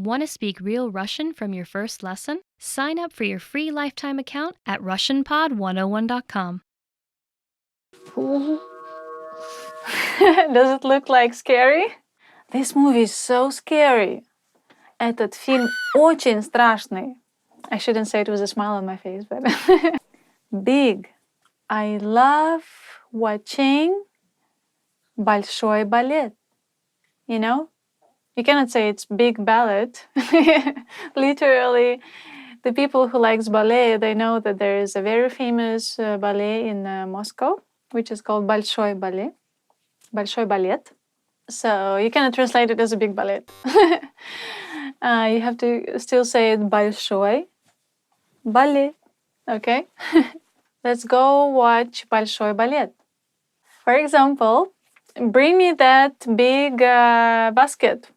Want to speak real Russian from your first lesson? Sign up for your free lifetime account at RussianPod101.com. Does it look like scary? This movie is so scary. Этот фильм очень страшный. I shouldn't say it with a smile on my face, but big. I love watching большой балет. You know? You cannot say it's big ballet. Literally, the people who likes ballet, they know that there is a very famous ballet in Moscow, which is called Большой балет. Большой балет. So you cannot translate it as a big ballet. You have to still say it большой балет. Okay? Let's go watch большой балет. For example, bring me that big basket.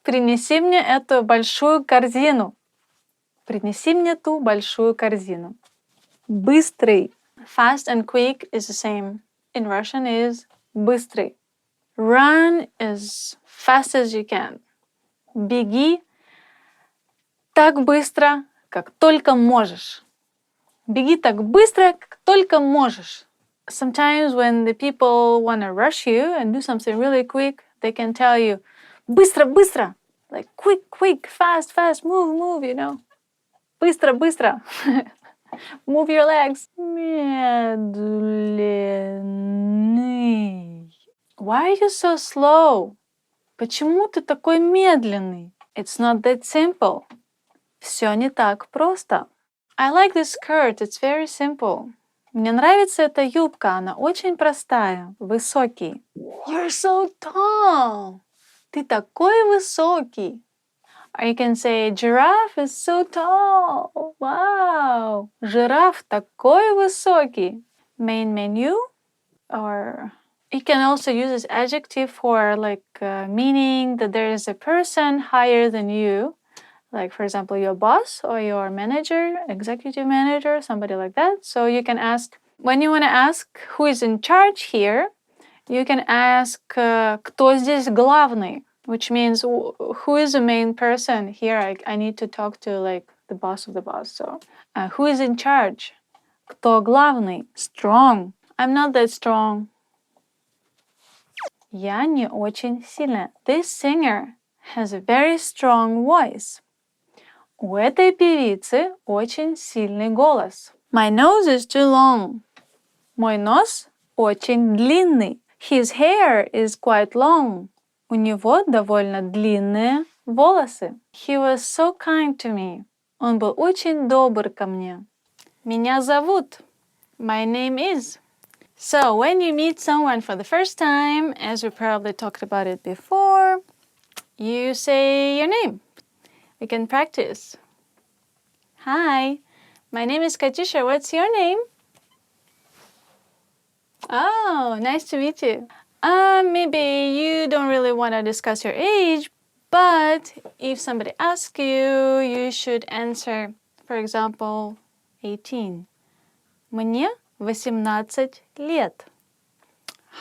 Принеси мне эту большую корзину. Принеси мне ту большую корзину. Быстрый. Fast and quick is the same. In Russian is быстрый. Run as fast as you can. Беги так быстро, как только можешь. Беги так быстро, как только можешь. Sometimes when the people want to rush you and do something really quick, they can tell you, быстро, быстро. Like quick, quick, fast, fast, move, you know. Быстро, быстро. Move your legs. Медленный. Why are you so slow? Почему ты такой медленный? It's not that simple. Все не так просто. I like this skirt. It's very simple. Мне нравится эта юбка. Она очень простая. Высокий. You're so tall. Ты такой высокий. Or you can say, giraffe is so tall. Wow. Жираф такой высокий. Main menu. Or you can also use this adjective for meaning that there is a person higher than you. Like, for example, your boss or your manager, executive manager, somebody like that. So you can ask, when you want to ask who is in charge here, you can ask, кто здесь главный? Which means, who is the main person here? I need to talk to, like, the boss of the boss. So, who is in charge? Кто главный? Strong. I'm not that strong. Я не очень сильная. This singer has a very strong voice. У этой певицы очень сильный голос. My nose is too long. Мой нос очень длинный. His hair is quite long. У него довольно длинные волосы. He was so kind to me. Он был очень добр ко мне. Меня зовут. My name is. So, when you meet someone for the first time, as we probably talked about it before, you say your name. We can practice. Hi, my name is Katyusha. What's your name? Oh, nice to meet you. Maybe you don't really want to discuss your age, but if somebody asks you, you should answer, for example, 18. Мне 18 лет.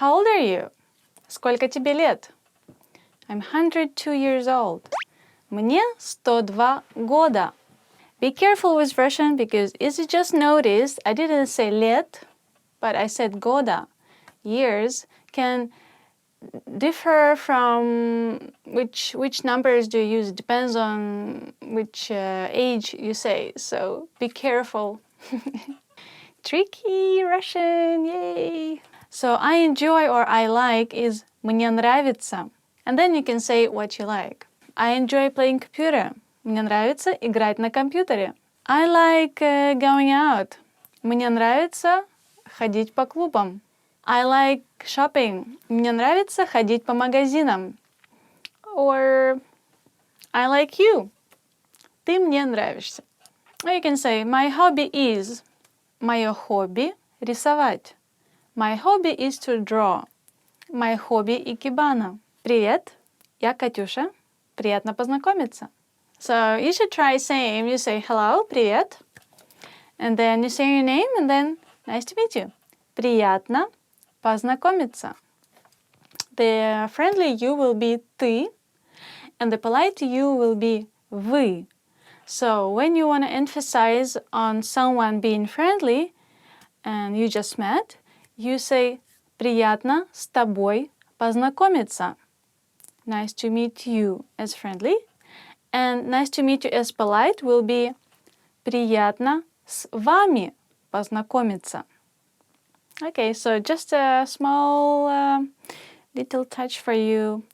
How old are you? Сколько тебе лет? I'm 102 years old. Мне 102 года. Be careful with Russian because as you just noticed, I didn't say лет, but I said года. Years can differ from which numbers do you use. It depends on which age you say. So be careful. Tricky Russian, yay! So I enjoy or I like is мне нравится. And then you can say what you like. I enjoy playing computer. Мне нравится играть на компьютере. I like going out. Мне нравится ходить по клубам. I like shopping. Мне нравится ходить по магазинам. Or I like you. Ты мне нравишься. Or you can say my hobby is. Мое хобби – рисовать. My hobby is to draw. My hobby – икебана. Привет, я Катюша. Приятно познакомиться. So you should try saying, you say hello, привет. And then you say your name and then nice to meet you. Приятно познакомиться. The friendly you will be ты. And the polite you will be вы. So when you want to emphasize on someone being friendly and you just met, you say приятно с тобой познакомиться. Nice to meet you as friendly. And nice to meet you as polite will be приятно с вами познакомиться. Okay, so just a small little touch for you.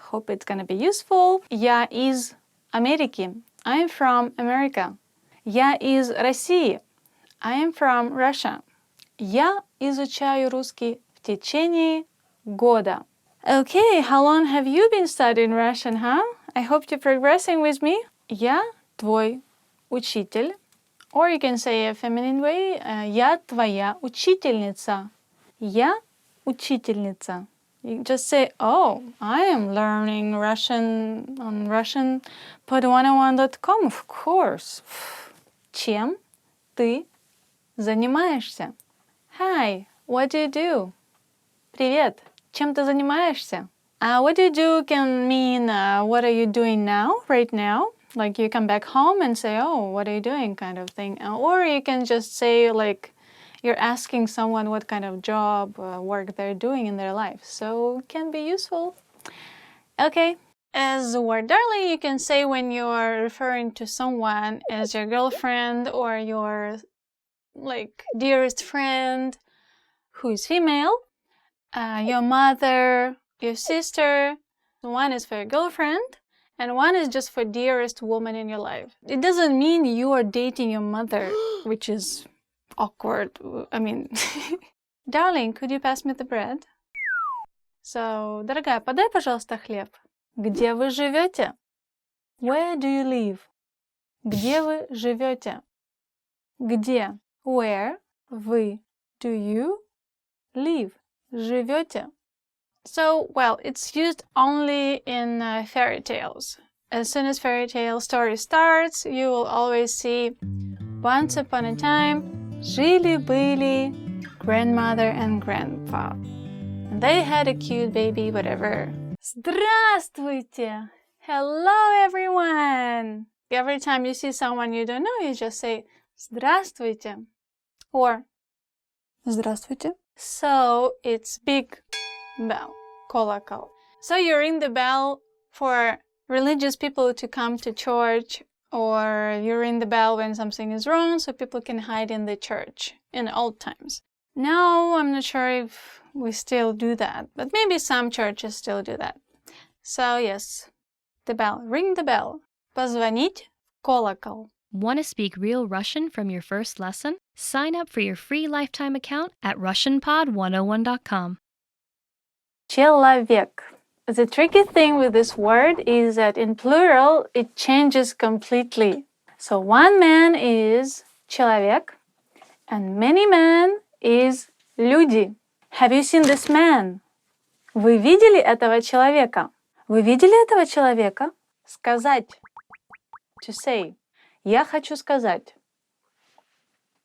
Hope it's gonna be useful. Я из Америки. I'm from America. Я из России. I am from Russia. Я изучаю русский в течение года. Okay, how long have you been studying Russian, huh? I hope you're progressing with me. Я твой учитель. Or you can say a feminine way. Я твоя учительница. Я учительница. You just say, oh, I am learning Russian on RussianPod101.com, of course. Чем ты занимаешься? Hi, what do you do? Привет, чем ты занимаешься? What do you do can mean what are you doing now, right now? Like you come back home and say, oh, what are you doing kind of thing. Or you can just say like you're asking someone what kind of job, work they're doing in their life. So it can be useful. Okay. As the word darling, you can say when you are referring to someone as your girlfriend or your like dearest friend who is female, your mother, your sister. One is for your girlfriend and one is just for dearest woman in your life. It doesn't mean you are dating your mother, which is awkward. I mean, darling, could you pass me the bread? So, дорогая, подай, пожалуйста, хлеб. Где вы живете? Where do you live? Где вы живете? Где? Where? Вы. Do you live? Живете? So, well, it's used only in fairy tales. As soon as fairy tale story starts, you will always see once upon a time, жили-были grandmother and grandpa. And they had a cute baby, whatever. Здравствуйте! Hello, everyone! Every time you see someone you don't know, you just say здравствуйте or здравствуйте. So it's big bell, колокол. So you ring the bell for religious people to come to church, or you ring the bell when something is wrong so people can hide in the church in old times. Now, I'm not sure if we still do that, but maybe some churches still do that. So yes, the bell. Ring the bell. Позвонить в колокол. Want to speak real Russian from your first lesson? Sign up for your free lifetime account at RussianPod101.com. Человек. The tricky thing with this word is that in plural, it changes completely. So one man is человек, and many men is люди. Have you seen this man? Вы видели этого человека? Вы видели этого человека? Сказать. To say. Я хочу сказать.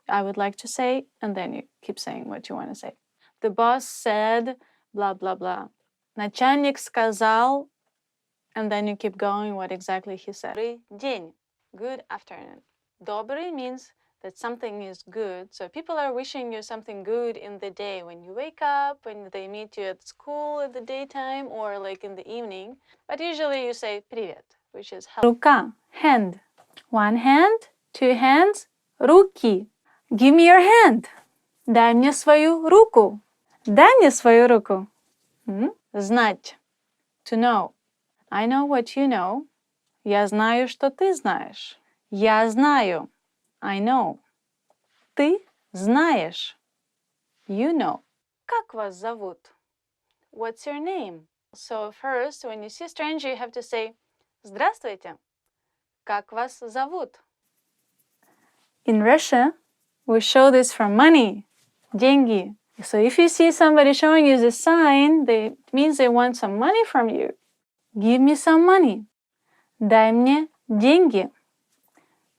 I would like to say, and then you keep saying what you want to say. The boss said, blah, blah, blah. Начальник сказал, and then you keep going what exactly he said. Добрый день. Good afternoon. Добрый means that something is good. So people are wishing you something good in the day when you wake up, when they meet you at school at the daytime, or like in the evening. But usually you say привет, which is hello. Рука, hand. One hand, two hands, руки. Give me your hand. Дай мне свою руку. Дай мне свою руку. Знать. To know. I know what you know. Я знаю, что ты знаешь. Я знаю. I know. Ты знаешь. You know. Как вас зовут? What's your name? So first, when you see a stranger, you have to say Здравствуйте. Как вас зовут? In Russia, we show this for money. Деньги. So if you see somebody showing you the sign, it means they want some money from you. Give me some money. Дай мне деньги.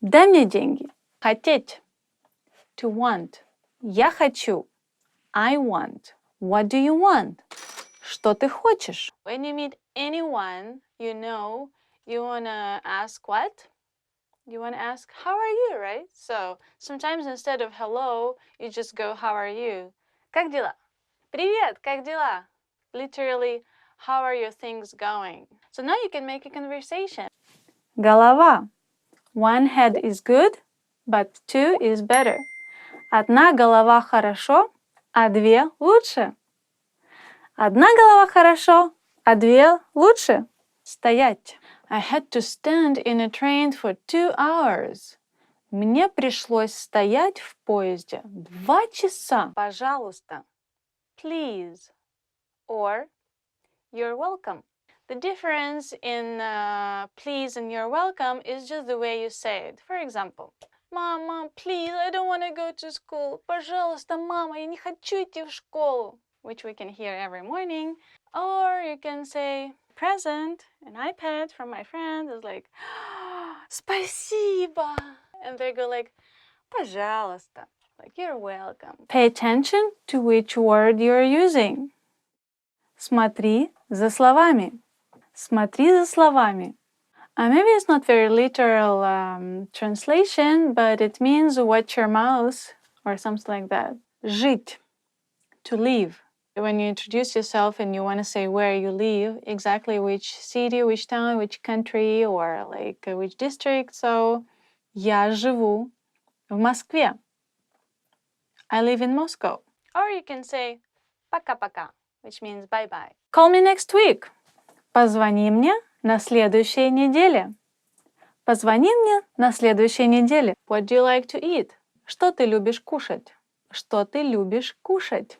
Дай мне деньги. Хотеть. To want. Я хочу. I want. What do you want? Что ты хочешь? When you meet anyone you know, you want to ask what? You want to ask, how are you, right? So sometimes instead of hello, you just go, how are you? Как дела? Привет, как дела? Literally, how are your things going? So now you can make a conversation. Голова. One head is good, but two is better. Одна голова хорошо, а две лучше. Одна голова хорошо, а две лучше. Стоять. I had to stand in a train for 2 hours. Мне пришлось стоять в поезде 2 часа. Пожалуйста. Please. Or you're welcome. The difference in please and you're welcome is just the way you say it. For example, Mom, please, I don't want to go to school. Пожалуйста, мама, я не хочу идти в школу. Which we can hear every morning. Or you can say, present, an iPad from my friend is like, спасибо. And they go like, пожалуйста. Like, you're welcome. Pay attention to which word you're using. Смотри за словами. Смотри за словами. Maybe it's not very literal translation, but it means watch your mouth or something like that. Жить, to live. When you introduce yourself and you want to say where you live, exactly which city, which town, which country, or like which district. So, я живу в Москве. I live in Moscow. Or you can say пока-пока, which means bye-bye. Call me next week. Позвони мне на следующей неделе. Позвони мне на следующей неделе. What do you like to eat? Что ты любишь кушать? Что ты любишь кушать?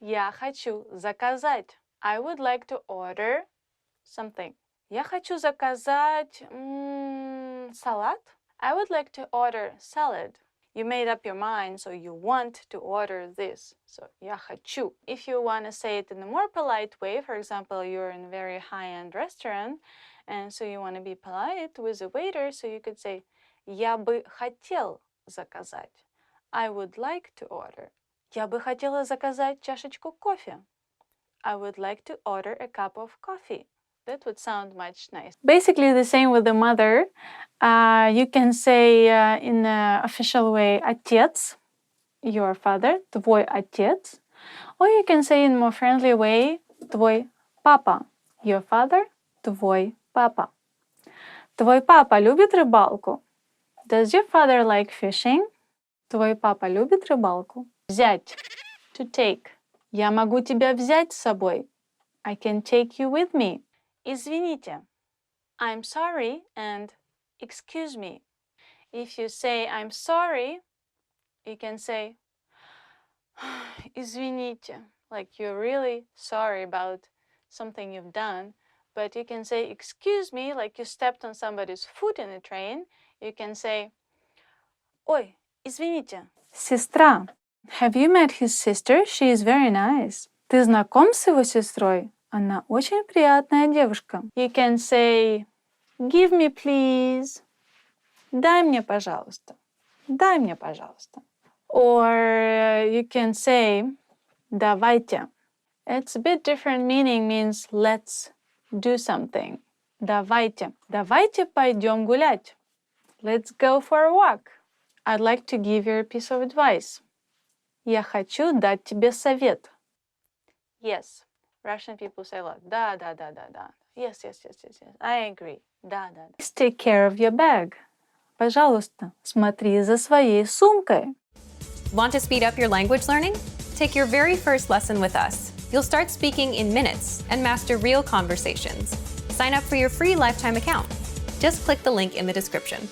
Я хочу заказать. I would like to order something. Я хочу заказать салат. I would like to order salad. You made up your mind, so you want to order this. So, я хочу. If you want to say it in a more polite way, for example, you're in a very high-end restaurant, and so you want to be polite with the waiter, so you could say, я бы хотел заказать. I would like to order. Я бы хотела заказать чашечку кофе. I would like to order a cup of coffee. That would sound much nicer. Basically the same with the mother. You can say in an official way, отец, your father, твой отец. Or you can say in a more friendly way, твой папа, your father, твой папа. Твой папа любит рыбалку? Does your father like fishing? Твой папа любит рыбалку? Взять, to take. Я могу тебя взять с собой. I can take you with me. Извините. I'm sorry and excuse me. If you say I'm sorry, you can say извините, like you're really sorry about something you've done. But you can say excuse me, like you stepped on somebody's foot in a train. You can say ой, извините. Сестра. Have you met his sister? She is very nice. Ты знаком с его сестрой? Она очень приятная девушка. You can say, give me please. Дай мне, пожалуйста. Дай мне, пожалуйста. Or you can say, давайте. It's a bit different meaning, means let's do something. Давайте. Давайте пойдем гулять. Let's go for a walk. I'd like to give you a piece of advice. Я хочу дать тебе совет. Yes. Russian people say a lot. Да. Yes. I agree. Да. Please take care of your bag. Пожалуйста, смотри за своей сумкой. Want to speed up your language learning? Take your very first lesson with us. You'll start speaking in minutes and master real conversations. Sign up for your free lifetime account. Just click the link in the description.